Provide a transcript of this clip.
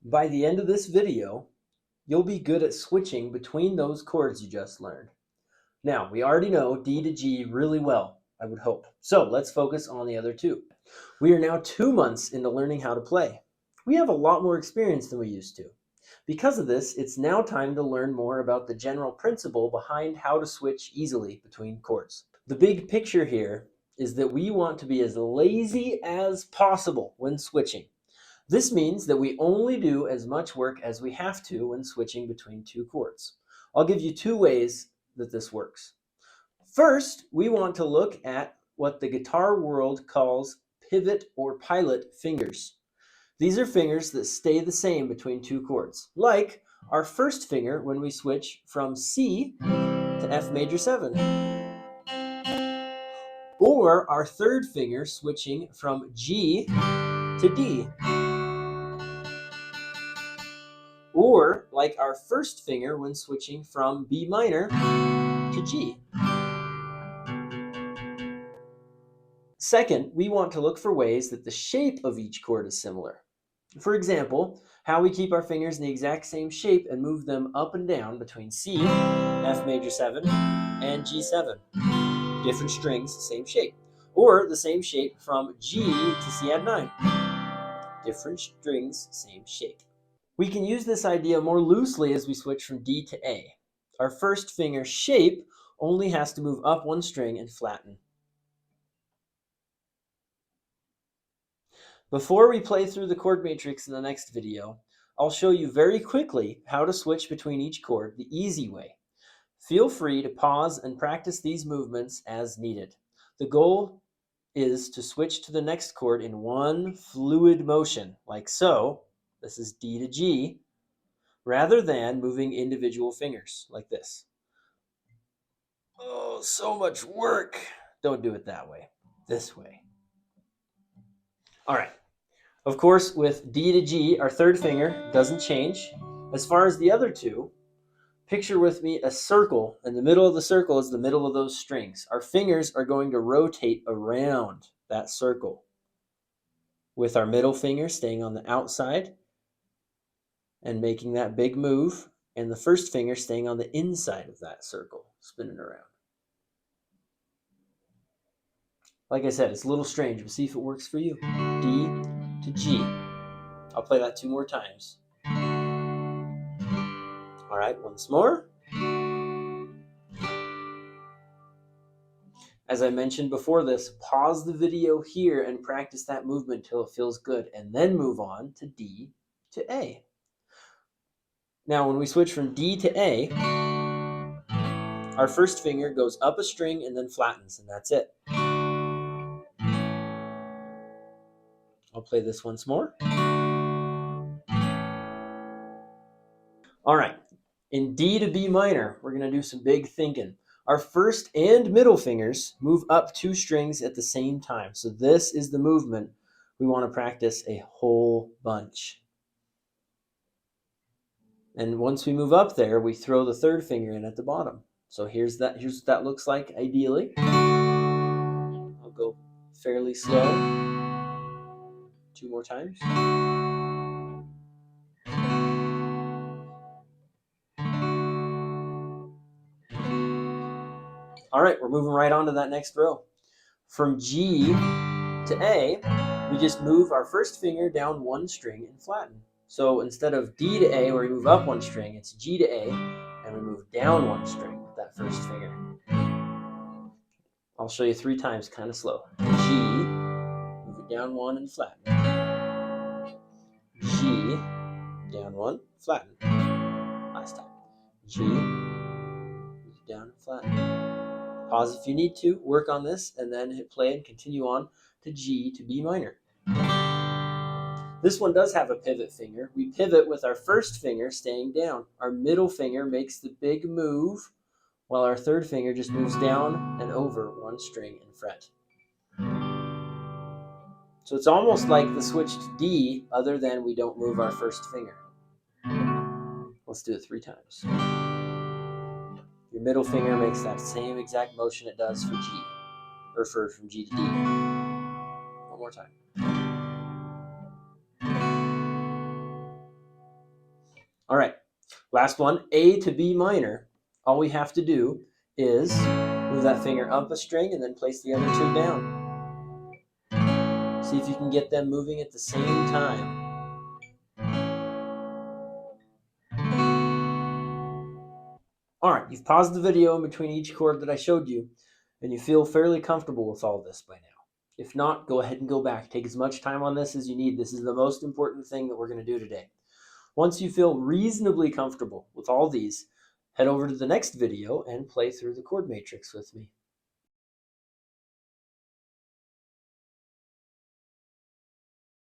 By the end of this video, you'll be good at switching between those chords you just learned. Now, we already know D to G really well, I would hope. So let's focus on the other two. We are now 2 months into learning how to play. We have a lot more experience than we used to. Because of this, it's now time to learn more about the general principle behind how to switch easily between chords. The big picture here is that we want to be as lazy as possible when switching. This means that we only do as much work as we have to when switching between two chords. I'll give you 2 ways that this works. First, we want to look at what the guitar world calls pivot or pilot fingers. These are fingers that stay the same between two chords, like our first finger when we switch from C to F major 7, or our third finger switching from G to D, or like our first finger when switching from B minor to G. Second, we want to look for ways that the shape of each chord is similar. For example, how we keep our fingers in the exact same shape and move them up and down between C, F major 7, and G7. Different strings, same shape. Or the same shape from G to C add 9. Different strings, same shape. We can use this idea more loosely as we switch from D to A. Our first finger shape only has to move up one string and flatten. Before we play through the chord matrix in the next video, I'll show you very quickly how to switch between each chord the easy way. Feel free to pause and practice these movements as needed. The goal is to switch to the next chord in one fluid motion, like so. This is D to G, rather than moving individual fingers like this. Oh, so much work. Don't do it that way. This way. All right. Of course, with D to G, our third finger doesn't change. As far as the other two, picture with me a circle, and the middle of the circle is the middle of those strings. Our fingers are going to rotate around that circle, with our middle finger staying on the outside and making that big move, and the first finger staying on the inside of that circle, spinning around. Like I said, it's a little strange, but see if it works for you. D to G. I'll play that 2 more times. All right, once more. As I mentioned before this, pause the video here and practice that movement till it feels good, and then move on to D to A. Now, when we switch from D to A, our first finger goes up a string and then flattens, and that's it. I'll play this once more. All right, in D to B minor, we're going to do some big thinking. Our first and middle fingers move up 2 strings at the same time. So this is the movement we want to practice a whole bunch. And once we move up there, we throw the third finger in at the bottom. So here's what that looks like ideally. I'll go fairly slow. 2 more times. All right, we're moving right on to that next row. From G to A, we just move our first finger down 1 string and flatten. So instead of D to A, where we move up 1 string, it's G to A, and we move down 1 string with that first finger. I'll show you 3 times, kind of slow. G, move it down 1 and flatten. G, down 1, flatten. Last time. G, move it down and flatten. Pause if you need to, work on this, and then hit play and continue on to G to B minor. This one does have a pivot finger. We pivot with our first finger staying down. Our middle finger makes the big move, while our third finger just moves down and over 1 string and fret. So it's almost like the switch to D, other than we don't move our first finger. Let's do it 3 times. Your middle finger makes that same exact motion it does for G, or from G to D. 1 more time. All right, last one, A to B minor. All we have to do is move that finger up a string and then place the other two down. See if you can get them moving at the same time. All right, you've paused the video in between each chord that I showed you, and you feel fairly comfortable with all this by now. If not, go ahead and go back. Take as much time on this as you need. This is the most important thing that we're going to do today. Once you feel reasonably comfortable with all these, head over to the next video and play through the chord matrix with me.